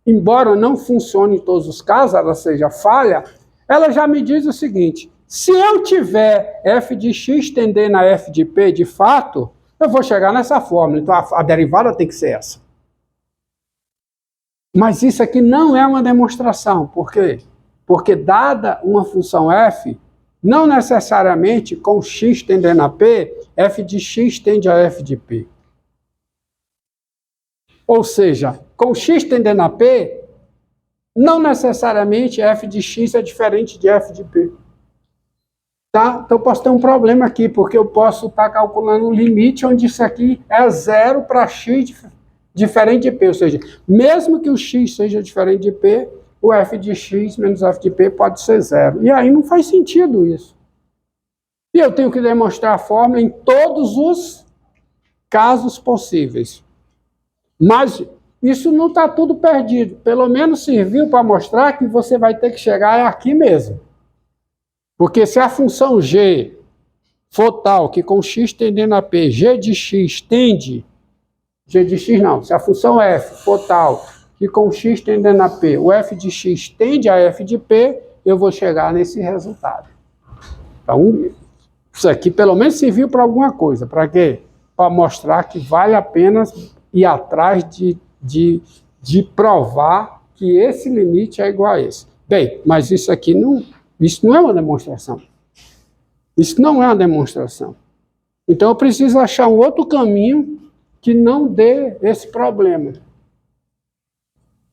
embora não funcione em todos os casos, ela seja falha, ela já me diz o seguinte: se eu tiver f de x tendendo a f de p de fato, eu vou chegar nessa fórmula. Então a derivada tem que ser essa. Mas isso aqui não é uma demonstração. Por quê? Porque dada uma função f, não necessariamente com x tendendo a p, f de x tende a f de p. Ou seja, com x tendendo a p, não necessariamente f de x é diferente de f de p. Tá? Então eu posso ter um problema aqui, porque eu posso estar calculando um limite onde isso aqui é zero para x diferente de p. Ou seja, mesmo que o x seja diferente de p, o f de x menos f de p pode ser zero. E aí não faz sentido isso. E eu tenho que demonstrar a fórmula em todos os casos possíveis. Mas isso não está tudo perdido. Pelo menos serviu para mostrar que você vai ter que chegar aqui mesmo. Porque se a função g for tal que com x tendendo a p, g de x tende... g de x não. Se a função f for tal que com x tendendo a p, o f de x tende a f de p, eu vou chegar nesse resultado. Então, isso aqui pelo menos serviu para alguma coisa. Para quê? Para mostrar que vale a pena ir atrás de provar que esse limite é igual a esse. Bem, mas isso aqui não é uma demonstração. Isso não é uma demonstração. Então eu preciso achar um outro caminho que não dê esse problema.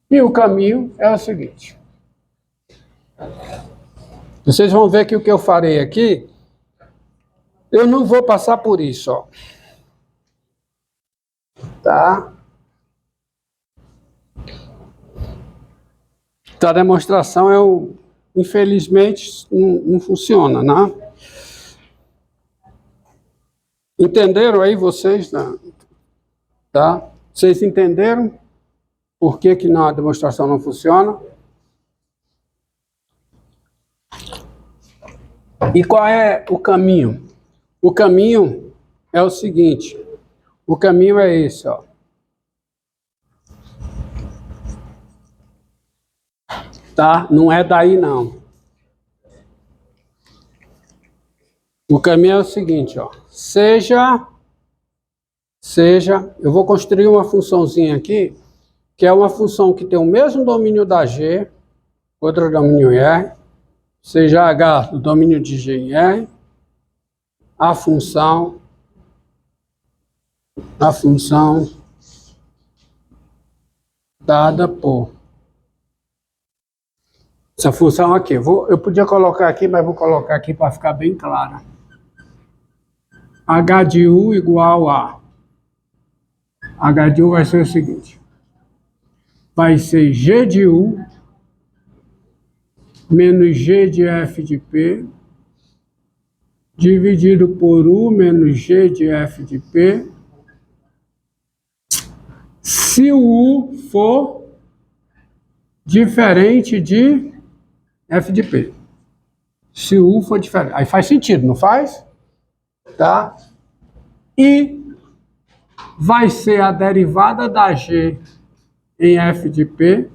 E o caminho é o seguinte. Vocês vão ver que o que eu farei aqui, eu não vou passar por isso, ó. Tá? Então a demonstração infelizmente não funciona, né? Entenderam aí vocês, tá? Vocês entenderam por que a demonstração não funciona? E qual é o caminho? O caminho é o seguinte. O caminho é esse, ó. Tá? Não é daí, não. O caminho é o seguinte, ó. Seja, eu vou construir uma funçãozinha aqui, que é uma função que tem o mesmo domínio da G, outro domínio R, seja H do domínio de G em R, a função dada por essa função aqui. Eu podia colocar aqui, mas vou colocar aqui para ficar bem clara. H de U igual a... H de U vai ser o seguinte. Vai ser G de U menos G de F de P dividido por U menos G de F de P, se o U for diferente de F de P. Se o U for diferente. Aí faz sentido, não faz? Tá? E vai ser a derivada da G em F de P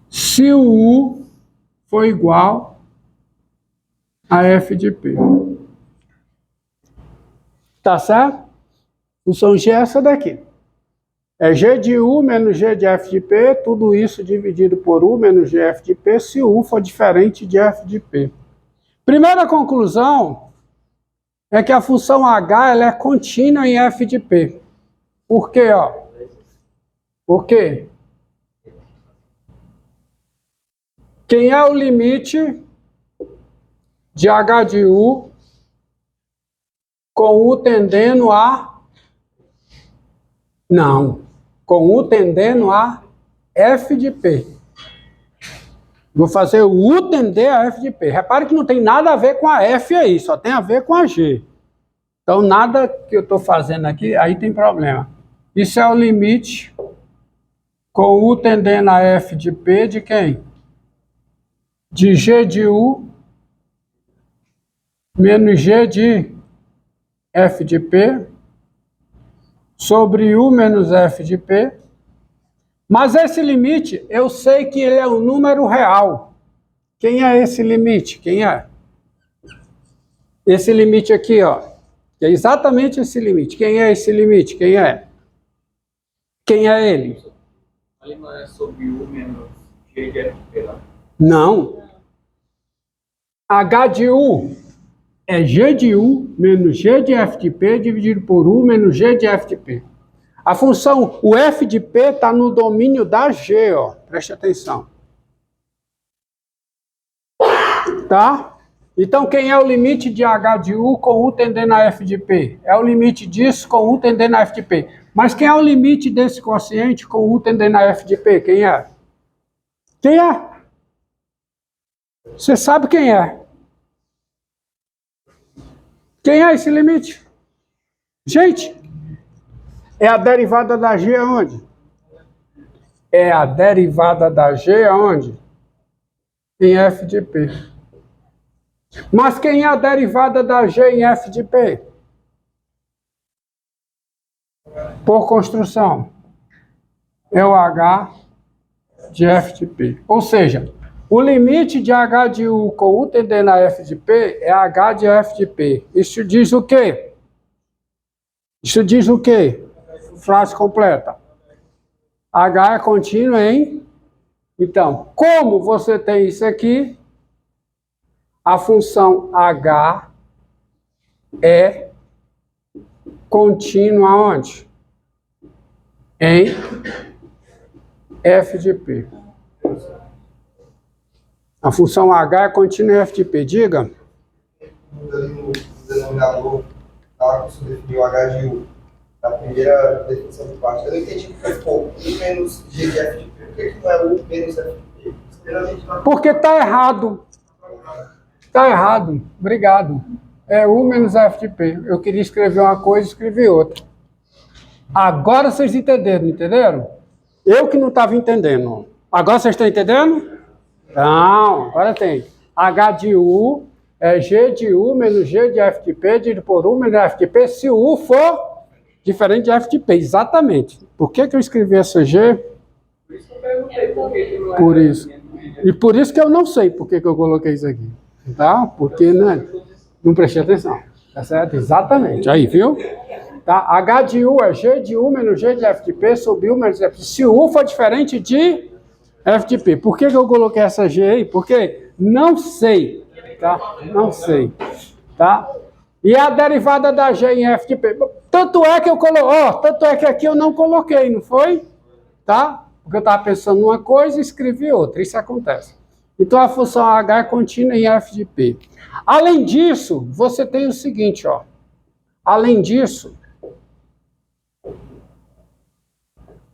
se o U for igual a F de P. Tá certo? Função G é essa daqui. É G de U menos G de F de P, tudo isso dividido por U menos GF de P, se U for diferente de F de P. Primeira conclusão é que a função H ela é contínua em F de P. Por quê? Ó? Por quê? Quem é o limite de H de U com U tendendo a... Não. Com U tendendo a F de P. Vou fazer o U tender a F de P. Repare que não tem nada a ver com a F aí, só tem a ver com a G. Então, nada que eu estou fazendo aqui, aí tem problema. Isso é o limite com U tendendo a F de P de quem? De G de U menos G de F de P sobre U menos F de P Mas esse limite, eu sei que ele é um número real. Quem é esse limite? Quem é? Esse limite aqui, ó. É exatamente esse limite. Quem é esse limite? Quem é? Quem é ele? Ali não é sobre U menos G de FP, não? Não. H de U é G de U menos G de F de P dividido por U menos G de F de P. A função, o F de P está no domínio da G, ó. Preste atenção. Tá? Então, quem é o limite de H de U com U tendendo a F de P? É o limite disso com U tendendo a F de P. Mas quem é o limite desse quociente com U tendendo a F de P? Quem é? Quem é? Você sabe quem é? Quem é esse limite? Gente, é a derivada da G aonde? É a derivada da G aonde? Em F de P. Mas quem é a derivada da G em F de P? Por construção. É o H de F de P. Ou seja, o limite de H de U com U tendendo a F de P é H de F de P. Isso diz o quê? Isso diz o quê? Frase completa. H é contínuo em... Então, como você tem isso aqui, a função H é contínua onde? Em F de P. A função H é contínua em F de P. Diga. No denominador, tá? Você definiu H de U. Na primeira definição de parte. Eu não entendi porque ficou U menos G de F de P. Por que não é U menos F de P? Porque está errado. Está errado. Obrigado. É U menos F de P. Eu queria escrever uma coisa e escrevi outra. Agora vocês entenderam? Eu que não estava entendendo. Agora vocês estão entendendo? Não, agora tem. H de U é G de U menos G de F de P dividido por U menos F de P se o U for diferente de F de P. Exatamente. Por que eu escrevi essa G? Por isso que eu perguntei por que não é. Por isso. E por isso que eu não sei por que eu coloquei isso aqui. Tá? Porque, né? Não prestei atenção. Tá certo? Exatamente. Aí, viu? Tá? H de U é G de U menos G de F de P sobre U menos F de P. Se o U for diferente de F de P. Por que eu coloquei essa G aí? Porque não sei. Tá? Não sei. Tá? E a derivada da G em F de P. Tanto é que eu coloquei. Tanto é que aqui eu não coloquei, não foi? Tá? Porque eu estava pensando numa coisa e escrevi outra. Isso acontece. Então a função H é contínua em F de P. Além disso, você tem o seguinte, ó. Além disso,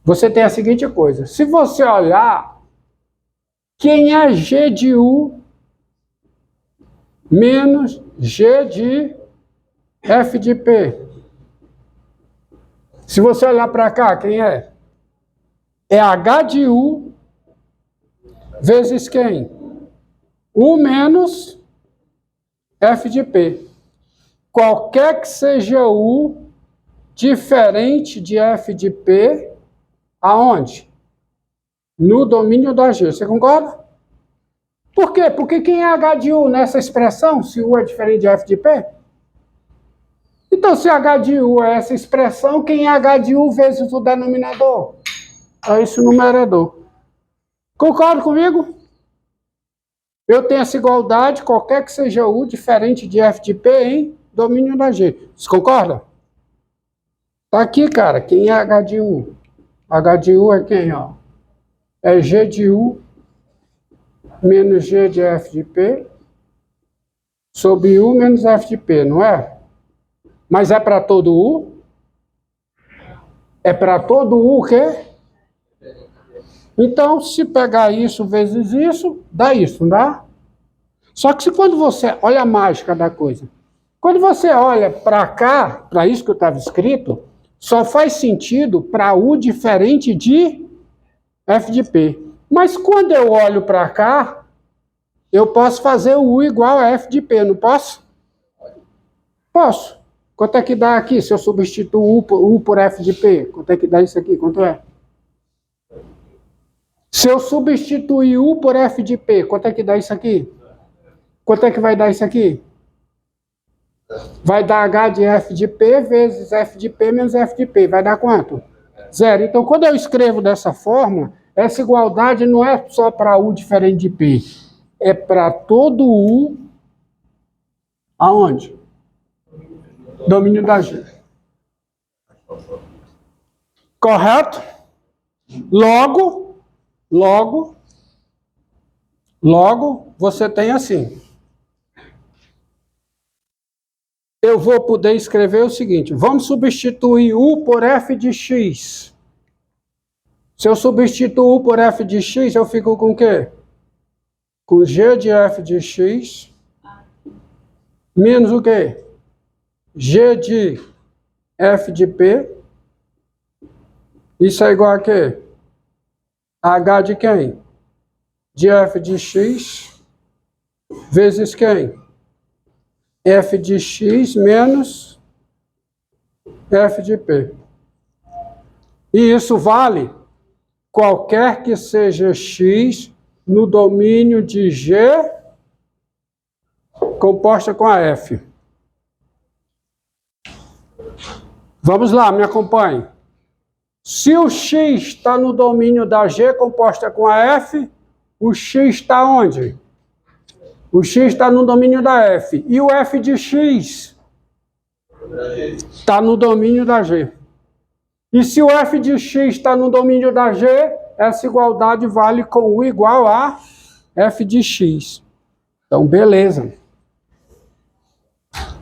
você tem a seguinte coisa. Se você olhar, quem é G de U menos G de F de P? Se você olhar para cá, quem é? É H de U vezes quem? U menos F de P. Qualquer que seja U diferente de F de P, aonde? No domínio da G. Você concorda? Por quê? Porque quem é H de U nessa expressão, se U é diferente de F de P? Então, se H de U é essa expressão, quem é H de U vezes o denominador? É esse o numerador. Concorda comigo? Eu tenho essa igualdade, qualquer que seja U, diferente de F de P, em domínio da G. Você concorda? Tá aqui, cara. Quem é H de U? H de U é quem, ó? É G de U menos G de F de P sobre U menos F de P, não é? Mas é para todo U? É para todo U o quê? Então, se pegar isso vezes isso, dá isso, não dá? Só que quando você... Olha a mágica da coisa. Quando você olha para cá, para isso que eu estava escrito, só faz sentido para U diferente de F de P. Mas quando eu olho para cá, eu posso fazer o U igual a F de P, não posso? Posso. Quanto é que dá aqui se eu substituo U por F de P? Quanto é que dá isso aqui? Quanto é? Se eu substituir U por F de P, quanto é que dá isso aqui? Quanto é que vai dar isso aqui? Vai dar H de F de P vezes F de P menos F de P. Vai dar quanto? 0. Então, quando eu escrevo dessa forma, essa igualdade não é só para U diferente de P. É para todo U, aonde? Domínio da G. Correto? Logo, você tem assim. Eu vou poder escrever o seguinte, vamos substituir U por F de X. Se eu substituir U por F de X, eu fico com o quê? Com G de F de X, menos o quê? G de F de P. Isso é igual a quê? H de quem? De F de X, vezes quem? F de X menos F de P. E isso vale qualquer que seja X no domínio de G composta com a F. Vamos lá, me acompanhe. Se o X está no domínio da G composta com a F, o X está onde? O X está no domínio da F. E o F de X está no domínio da G. E se o F de X está no domínio da G, essa igualdade vale com U igual a F de X. Então, beleza.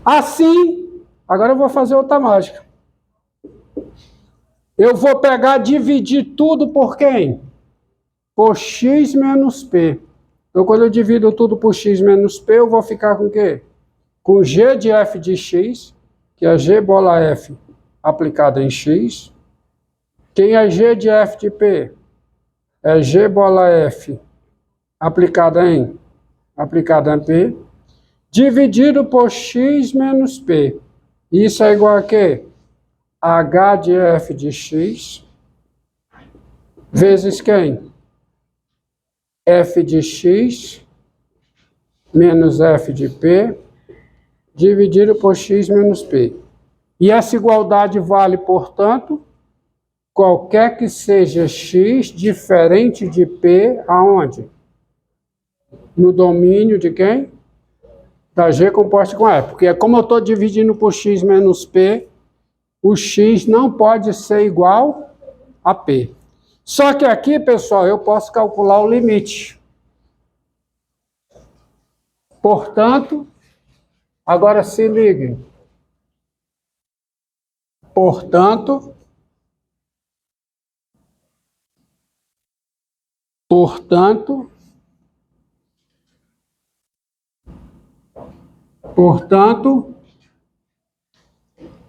Assim, agora eu vou fazer outra mágica. Eu vou pegar, dividir tudo por quem? Por X menos P. Então, quando eu divido tudo por X menos P, eu vou ficar com o quê? Com G de F de X, que é G bola F aplicada em X. Quem é G de F de P? É G bola F aplicada em P, dividido por X menos P. Isso é igual a quê? H de F de X, vezes quem? F de X, menos F de P, dividido por X menos P. E essa igualdade vale, portanto, qualquer que seja X diferente de P, aonde? No domínio de quem? Da G composta com F. Porque como eu estou dividindo por X menos P, o X não pode ser igual a P. Só que aqui, pessoal, eu posso calcular o limite. Portanto, agora se liguem. Portanto,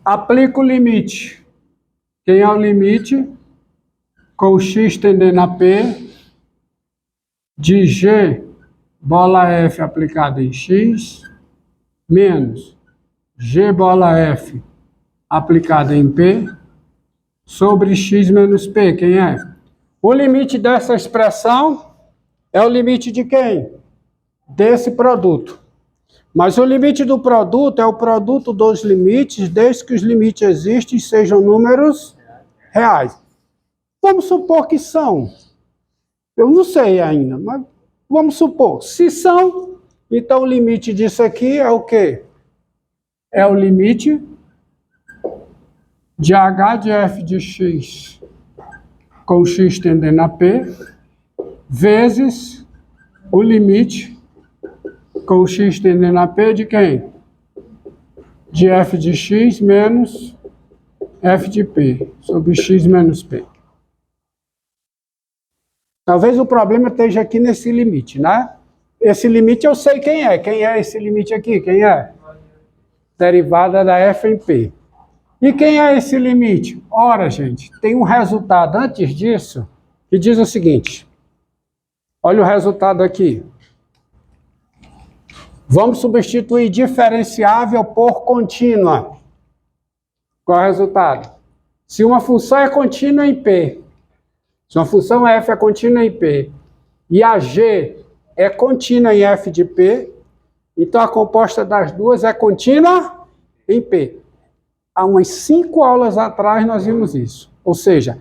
aplico o limite. Quem é o limite? Com o X tendendo a P, de G bola F aplicada em X, menos G bola F aplicada em P, sobre X menos P. Quem é? O limite dessa expressão é o limite de quem? Desse produto. Mas o limite do produto é o produto dos limites, desde que os limites existem e sejam números reais. Vamos supor que são. Eu não sei ainda, mas vamos supor. Se são, então o limite disso aqui é o quê? É o limite de H de F de X com X tendendo a P, vezes o limite com o X tendendo a P de quem? De F de X menos F de P, sobre X menos P. Talvez o problema esteja aqui nesse limite, né? Esse limite eu sei quem é. Quem é esse limite aqui? Quem é? Derivada da F em P. E quem é esse limite? Ora, gente, tem um resultado antes disso que diz o seguinte. Olha o resultado aqui. Vamos substituir diferenciável por contínua. Qual é o resultado? Se uma função é contínua em P, Se uma função f é contínua em P e a g é contínua em f de P, então a composta das duas é contínua em P. Há umas 5 aulas atrás nós vimos isso. Ou seja,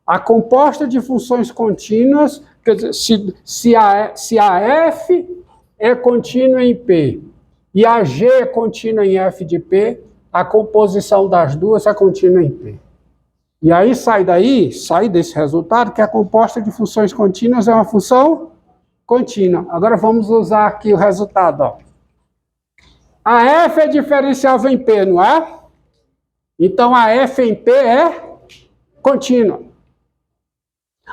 a composta de funções contínuas, quer dizer, se a f é contínua em P e a g é contínua em f de P, a composição das duas é contínua em P. E aí sai desse resultado que a composta de funções contínuas é uma função contínua. Agora vamos usar aqui o resultado. Ó. A f é diferenciável em P, não é? Então a f em P é contínua.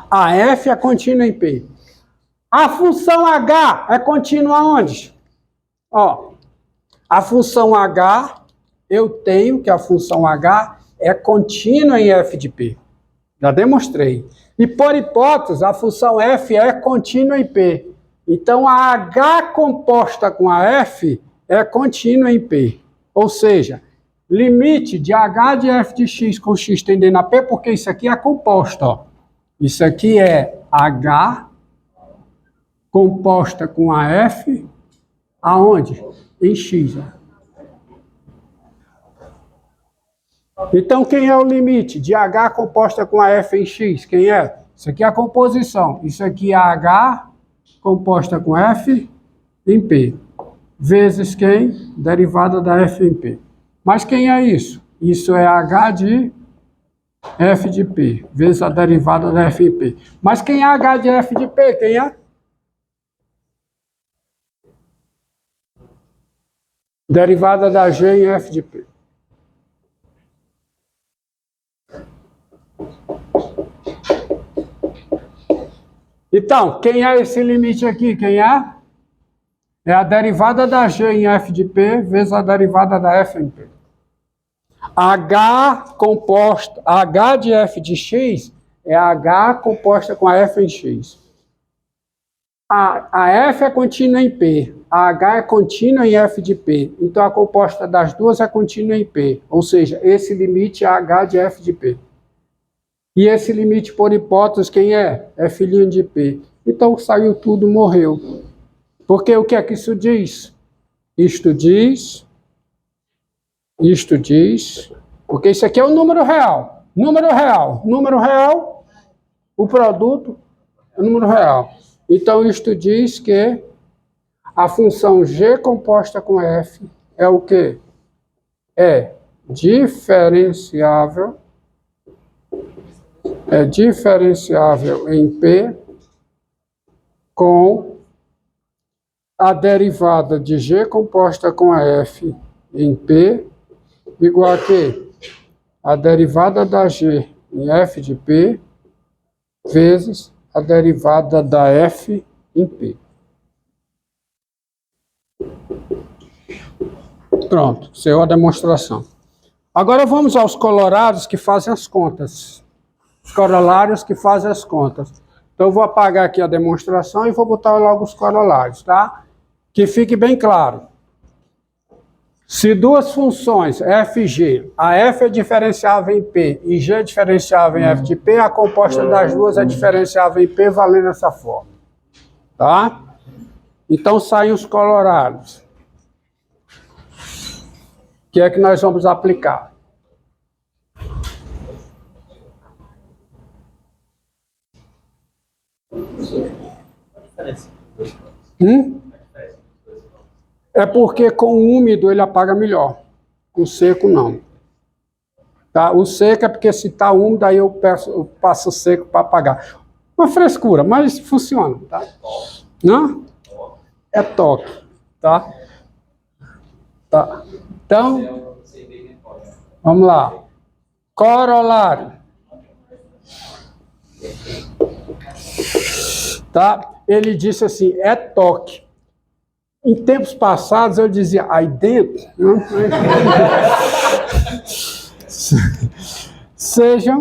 A f é contínua em P. A função h é contínua onde? Ó, a função h, eu tenho que a função h é contínua em f de P. Já demonstrei. E por hipótese, a função f é contínua em P. Então a h composta com a f é contínua em P. Ou seja, limite de h de f de x com x tendendo a P, porque isso aqui é composta. Ó. Isso aqui é h composta com a f, aonde? Em x. Ó. Então, quem é o limite de h composta com a f em x? Quem é? Isso aqui é a composição. Isso aqui é h composta com f em P. Vezes quem? Derivada da f em P. Mas quem é isso? Isso é h de f de P, vezes a derivada da f em P. Mas quem é h de f de P? Quem é? Derivada da g em f de P. Então, quem é esse limite aqui? Quem é? É a derivada da g em f de P vezes a derivada da f em P. H composta, H de f de x é H composta com a f em x. A f é contínua em P, a H é contínua em f de P. Então a composta das duas é contínua em P. Ou seja, esse limite é H de f de P. E esse limite, por hipótese, quem é? É filhinho de P. Então saiu tudo, morreu. Porque o que é que isso diz? Isto diz, porque isso aqui é o número real. Número real, o produto é o número real. Então isto diz que a função g composta com f é o quê? É diferenciável em P com a derivada de g composta com a f em P igual a quê? A derivada da g em f de P vezes a derivada da f em P. Pronto, saiu a demonstração. Agora vamos aos colorados que fazem as contas. Os corolários que fazem as contas. Então eu vou apagar aqui a demonstração e vou botar logo os corolários, tá? Que fique bem claro. Se duas funções f e g, a f é diferenciável em P e g é diferenciável em f de P, a composta das duas é diferenciável em P, valendo essa forma. Tá? Então saem os colorados. O que é que nós vamos aplicar? É porque com o úmido ele apaga melhor. Com o seco não. Tá? O seco é porque se está úmido, aí eu passo o seco para apagar. Uma frescura, mas funciona. Tá? Não? É toque. Tá? Tá. Então, vamos lá. Corolário. Tá? Ele disse assim, é toque. Em tempos passados eu dizia, aí dentro, sejam